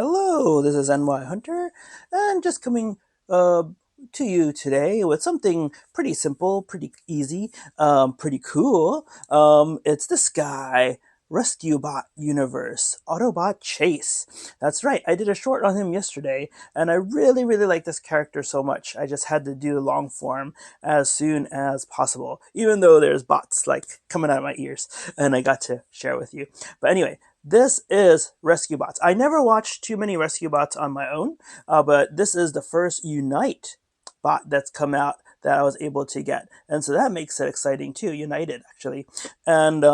Hello, this is NY Hunter, and just coming uh, to you today with something pretty simple, pretty easy, pretty cool. It's this guy, Rescue Bot Universe, Autobot Chase. That's right, I did a short on him yesterday, and I really, really like this character so much. I just had to do the long form as soon as possible, even though there's bots like coming out of my ears, and I got to share with you. But anyway, this is Rescue Bots. I never watched too many Rescue Bots on my own, but this is the first Unite bot that's come out that I was able to get. And so that makes it exciting too, United actually. And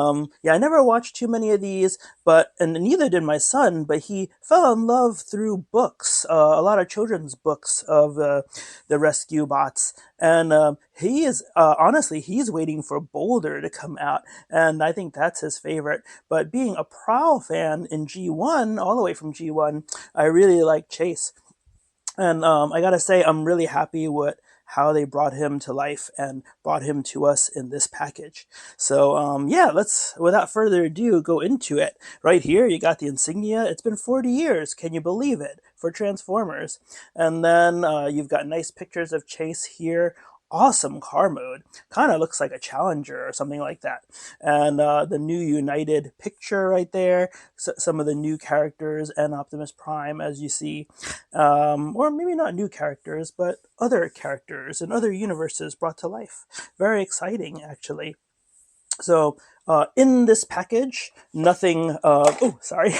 yeah, I never watched too many of these, and neither did my son, but he fell in love through books, a lot of children's books of the rescue bots. And he is, honestly, he's waiting for Boulder to come out, and I think that's his favorite. But being a Prowl fan in G1, all the way from G1, I really like Chase. And I gotta say, I'm really happy with how they brought him to life and brought him to us in this package. So yeah, let's, without further ado, go into it. Right here, you got the insignia. It's been 40 years, can you believe it, for Transformers. And then you've got nice pictures of Chase here. Awesome car mode. Kind of looks like a Challenger or something like that. And the new United picture right there. Some of the new characters and Optimus Prime, as you see. Or maybe not new characters, but other characters and other universes brought to life. Very exciting, actually. So, in this package, nothing. Oh, sorry.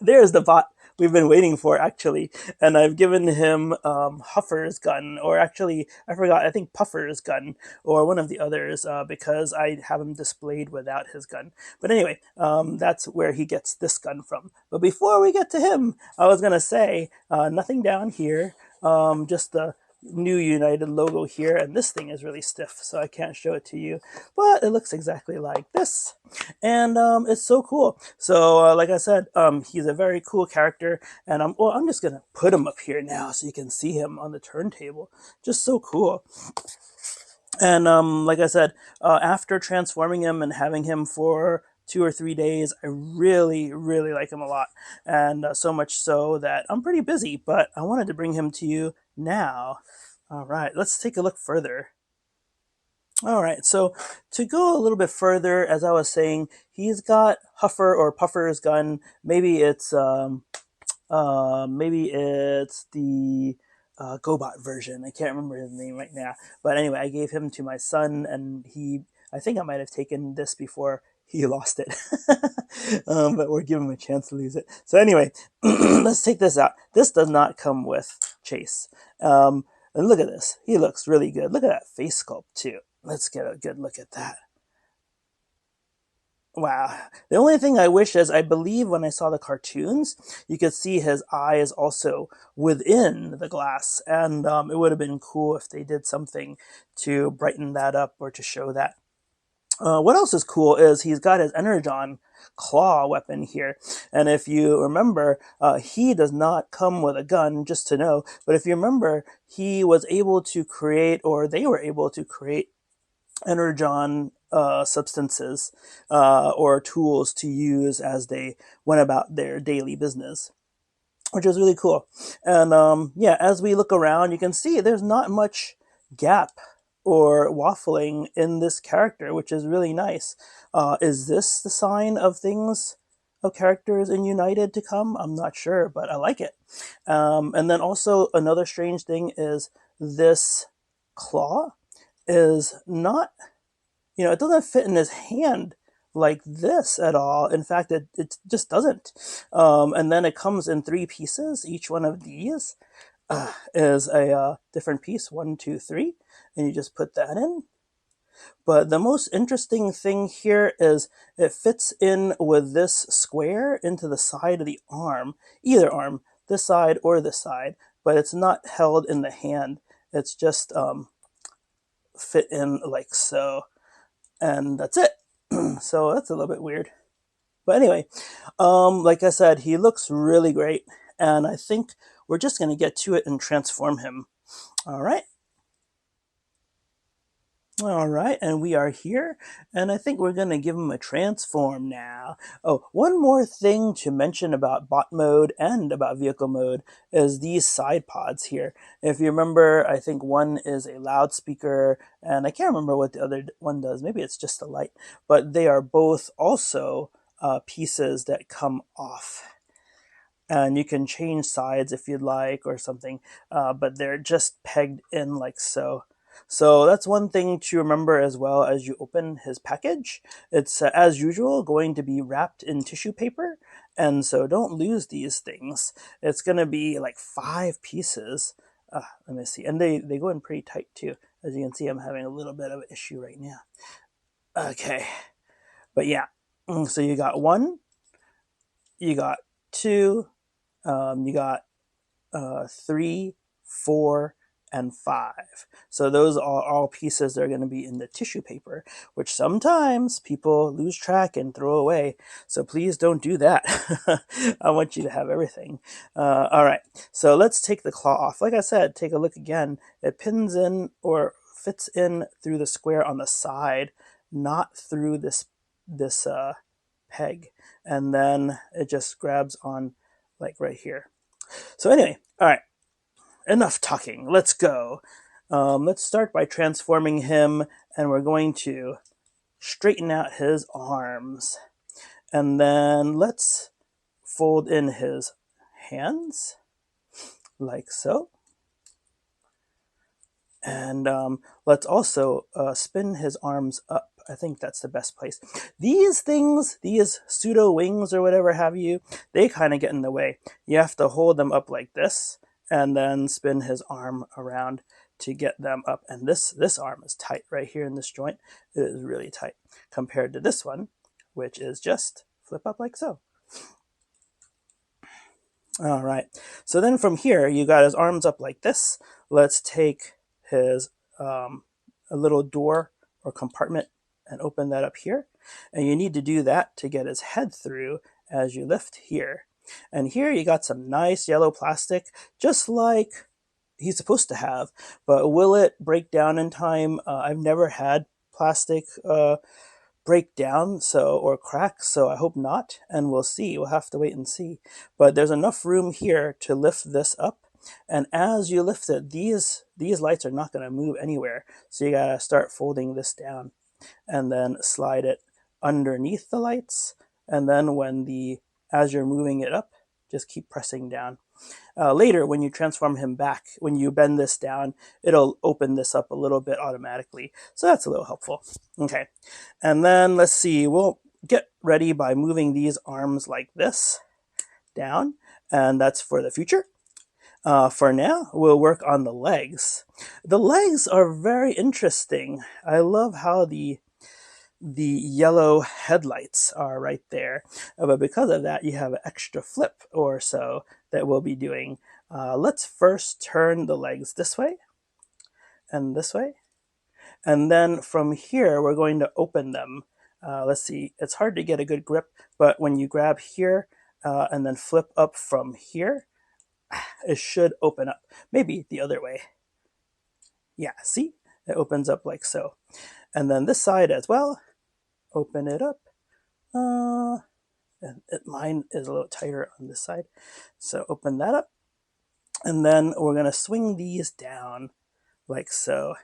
There's the bot we've been waiting for, actually. And I've given him Huffer's gun, or actually, I forgot, I think Puffer's gun, or one of the others, because I have him displayed without his gun. But anyway, that's where he gets this gun from. But before we get to him, I was going to say nothing down here, just the new United logo here, and this thing is really stiff, so I can't show it to you, but it looks exactly like this, and it's so cool. So like I said, he's a very cool character, and I'm just gonna put him up here now so you can see him on the turntable. Just so cool. And like I said, after transforming him and having him for 2 or 3 days, I really, really like him a lot. And so much so that I'm pretty busy, but I wanted to bring him to you now. All right, let's take a look further. All right, so to go a little bit further, as I was saying, he's got Huffer or Puffer's gun. Maybe it's the GoBot version. I can't remember his name right now. But anyway, I gave him to my son, and I think I might have taken this before he lost it. But we're giving him a chance to lose it. So anyway, let's take this out. This does not come with Chase. And look at this. He looks really good. Look at that face sculpt, too. Let's get a good look at that. Wow. The only thing I wish is, I believe when I saw the cartoons, you could see his eyes also within the glass. And it would have been cool if they did something to brighten that up or to show that. What else is cool is he's got his Energon claw weapon here. And if you remember, he does not come with a gun, just to know. But if you remember, he was able to create, or they were able to create, Energon substances or tools to use as they went about their daily business, which is really cool. And yeah, as we look around, you can see there's not much gap or waffling in this character, which is really nice. Is this the sign of things, of characters in United to come? I'm not sure, but I like it. And then also another strange thing is this claw is not, it doesn't fit in his hand like this at all. In fact, it just doesn't. And then it comes in 3 pieces. Each one of these is a different piece, 1, 2, 3, and you just put that in. But the most interesting thing here is it fits in with this square into the side of the arm, either arm, this side or this side, but it's not held in the hand. It's just fit in like so, and that's it. So that's a little bit weird. But anyway, like I said, he looks really great, and I think we're just going to get to it and transform him. All right. All right, and we are here, and I think we're going to give him a transform now. Oh, one more thing to mention about bot mode and about vehicle mode is these side pods here. If you remember, I think one is a loudspeaker, and I can't remember what the other one does. Maybe it's just a light, but they are both also pieces that come off. And you can change sides if you'd like or something, but they're just pegged in like so. So that's one thing to remember as well as you open his package. It's, as usual, going to be wrapped in tissue paper, and so don't lose these things. It's going to be like 5 pieces. Let me see. And they go in pretty tight too. As you can see, I'm having a little bit of an issue right now. Okay. But yeah. So you got 1, you got 2, you got 3, 4, and 5. So those are all pieces that are going to be in the tissue paper, which sometimes people lose track and throw away. So please don't do that. I want you to have everything. All right, so let's take the claw off. Like I said, take a look again. It pins in or fits in through the square on the side, not through this peg. And then it just grabs on like right here. So anyway, all right, enough talking. Let's go. Let's start by transforming him, and we're going to straighten out his arms. And then let's fold in his hands, like so. And let's also spin his arms up. I think that's the best place. These things, these pseudo wings or whatever have you, they kind of get in the way. You have to hold them up like this and then spin his arm around to get them up. And this arm is tight right here in this joint. It is really tight compared to this one, which is just flip up like so. All right. So then from here, you got his arms up like this. Let's take his a little door or compartment and open that up here. And you need to do that to get his head through as you lift here. And here you got some nice yellow plastic, just like he's supposed to have. But will it break down in time? I've never had plastic break down or crack, so I hope not, and we'll see. We'll have to wait and see. But there's enough room here to lift this up, and as you lift it, these lights are not going to move anywhere, so you gotta start folding this down and then slide it underneath the lights, and then as you're moving it up, just keep pressing down. Later, when you transform him back, when you bend this down, it'll open this up a little bit automatically. So that's a little helpful. Okay, and then let's see, we'll get ready by moving these arms like this down, and that's for the future. For now, we'll work on the legs. The legs are very interesting. I love how the yellow headlights are right there. But because of that, you have an extra flip or so that we'll be doing. Let's first turn the legs this way and this way. And then from here, we're going to open them. Let's see, it's hard to get a good grip, but when you grab here and then flip up from here, it should open up. Maybe the other way. Yeah, see? It opens up like so. And then this side as well. Open it up. Mine is a little tighter on this side. So open that up. And then we're going to swing these down like so.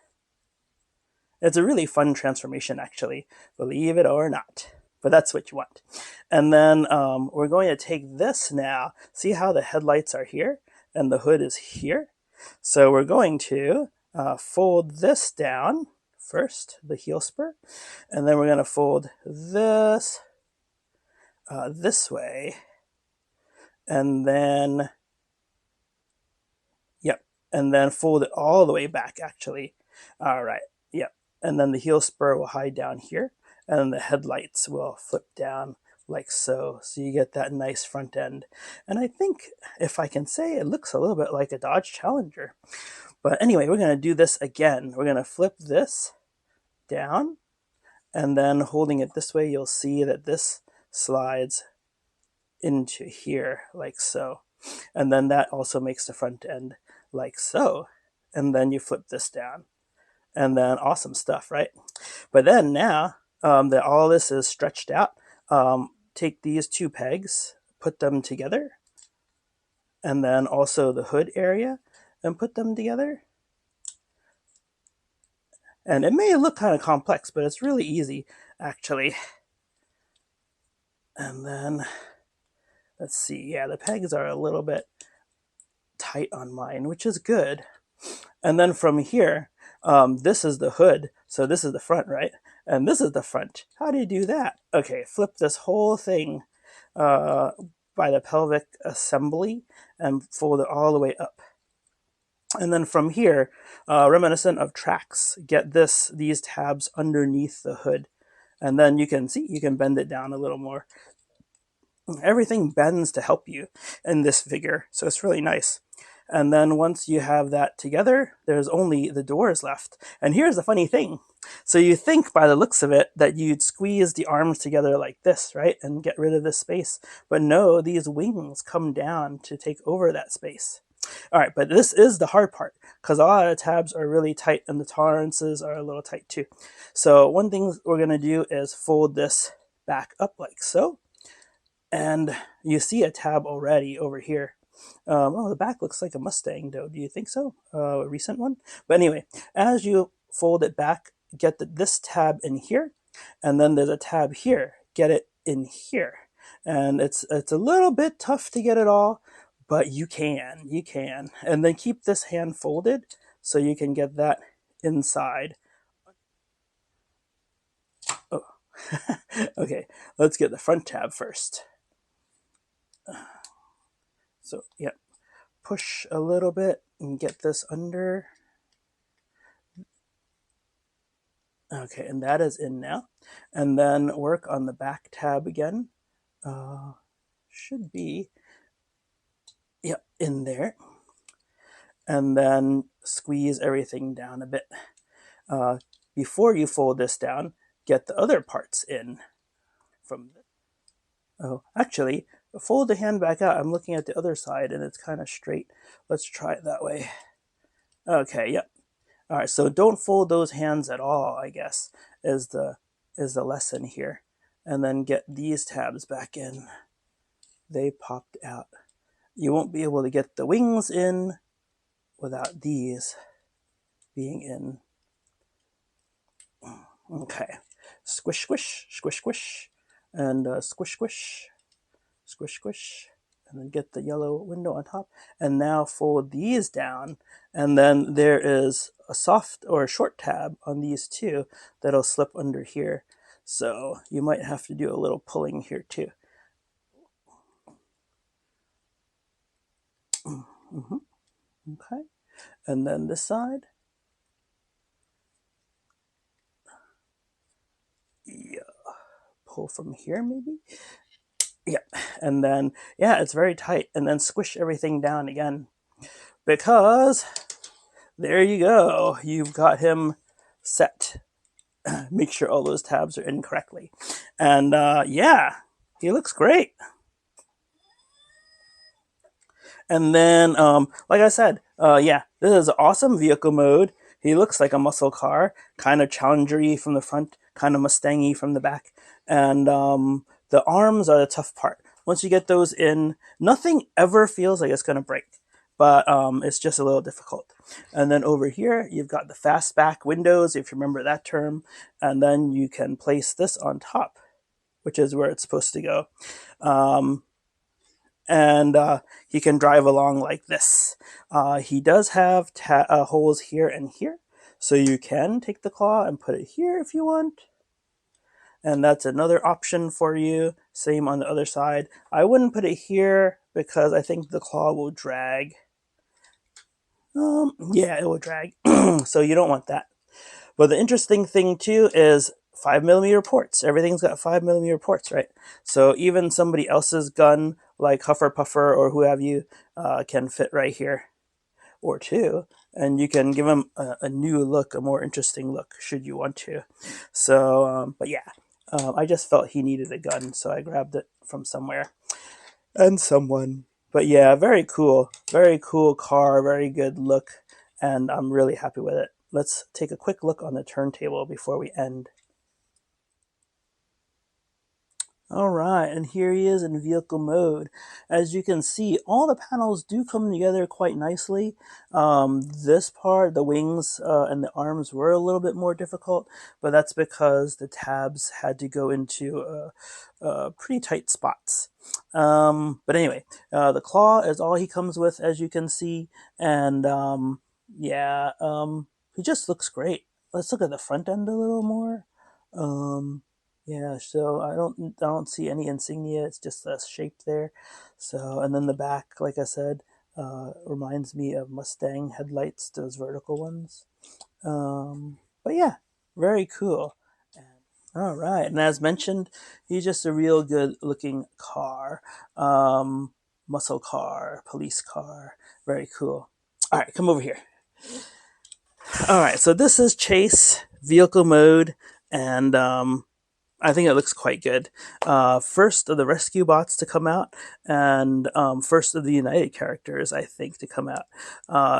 It's a really fun transformation, actually, believe it or not. But that's what you want. And then we're going to take this now. See how the headlights are here and the hood is here? So we're going to fold this down first, the heel spur, and then we're going to fold this this way, and then, yep, and then fold it all the way back, actually. All right, yep, and then the heel spur will hide down here, and then the headlights will flip down like so. So you get that nice front end. And I think, if I can say, it looks a little bit like a Dodge Challenger. But anyway, we're going to do this again. We're going to flip this down, and then holding it this way, you'll see that this slides into here like so. And then that also makes the front end like so. And then you flip this down. And then awesome stuff, right? But then now that all this is stretched out, take these two pegs, put them together, and then also the hood area, and put them together. And it may look kind of complex, but it's really easy, actually. And then, let's see, yeah, the pegs are a little bit tight on mine, which is good. And then from here, this is the hood, so this is the front, right? And this is the front. How do you do that? Okay, flip this whole thing uh, by the pelvic assembly and fold it all the way up. And then from here, reminiscent of tracks, get these tabs underneath the hood. And then you can see, you can bend it down a little more. Everything bends to help you in this figure, so it's really nice. And then once you have that together, there's only the doors left. And here's the funny thing. So you think by the looks of it that you'd squeeze the arms together like this, right? And get rid of this space. But no, these wings come down to take over that space. All right, but this is the hard part because a lot of tabs are really tight and the tolerances are a little tight too. So one thing we're going to do is fold this back up like so. And you see a tab already over here. Oh, the back looks like a Mustang, though. Do you think so? A recent one? But anyway, as you fold it back, get this tab in here, and then there's a tab here. Get it in here. And it's a little bit tough to get it all, but you can. And then keep this hand folded so you can get that inside. Oh. Okay, let's get the front tab first. So, yep, push a little bit and get this under. Okay, and that is in now. And then work on the back tab again. Should be, yep, in there. And then squeeze everything down a bit. Before you fold this down, get the other parts in. Oh, actually, fold the hand back out. I'm looking at the other side and it's kind of straight. Let's try it that way. Okay, yep. All right, so don't fold those hands at all, I guess, is the lesson here. And then get these tabs back in. They popped out. You won't be able to get the wings in without these being in. Okay. Squish, squish, squish, squish, and squish, squish, squish, squish, and then get the yellow window on top. And now fold these down, and then there is a soft or a short tab on these two that'll slip under here. So you might have to do a little pulling here too. Okay, and then this side. Yeah, pull from here maybe. Yeah, and then, yeah, it's very tight. And then squish everything down again. Because there you go. You've got him set. Make sure all those tabs are in correctly. And yeah, he looks great. And then, like I said, yeah, this is awesome vehicle mode. He looks like a muscle car, kind of Challenger-y from the front, kind of Mustang-y from the back. And the arms are the tough part. Once you get those in, nothing ever feels like it's going to break. But it's just a little difficult. And then over here, you've got the fastback windows, if you remember that term. And then you can place this on top, which is where it's supposed to go. And he can drive along like this. He does have holes here and here, so you can take the claw and put it here if you want. And that's another option for you. Same on the other side. I wouldn't put it here because I think the claw will drag. Yeah, it will drag. So you don't want that. But the interesting thing too is 5mm ports. Everything's got 5mm ports, right? So even somebody else's gun, like Huffer Puffer or who have you, can fit right here, or two, and you can give them a new look, a more interesting look, should you want to. So, but yeah, I just felt he needed a gun, so I grabbed it from somewhere and someone. But yeah, very cool car, very good look, and I'm really happy with it. let's take a quick look on the turntable before we end. All right, and here he is in vehicle mode. As you can see, all the panels do come together quite nicely. This part, the wings and the arms were a little bit more difficult, but that's because the tabs had to go into pretty tight spots. But anyway, the claw is all he comes with, as you can see, and yeah, he just looks great. Let's look at the front end a little more. Um, yeah, so I don't see any insignia. It's just a shape there. So and then the back, like I said, reminds me of Mustang headlights, those vertical ones. But yeah, very cool. All right, and as mentioned, he's just a real good looking car, muscle car, police car. Very cool. All right, come over here. All right, so this is Chase vehicle mode, and I think it looks quite good. First of the rescue bots to come out, and first of the United characters, I think, to come out.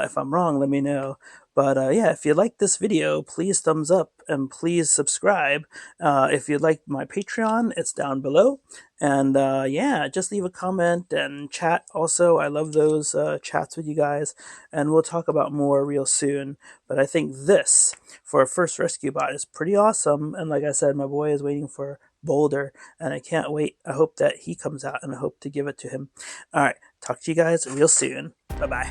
If I'm wrong, let me know. But yeah, if you like this video, please thumbs up and please subscribe. If you'd like my Patreon, it's down below. And yeah, just leave a comment and chat. Also, I love those chats with you guys, and we'll talk about more real soon. But I think this, for a first rescue bot, is pretty awesome. And like I said, my boy is waiting for Boulder, and I can't wait. I hope that he comes out, and I hope to give it to him. All right, talk to you guys real soon. Bye bye.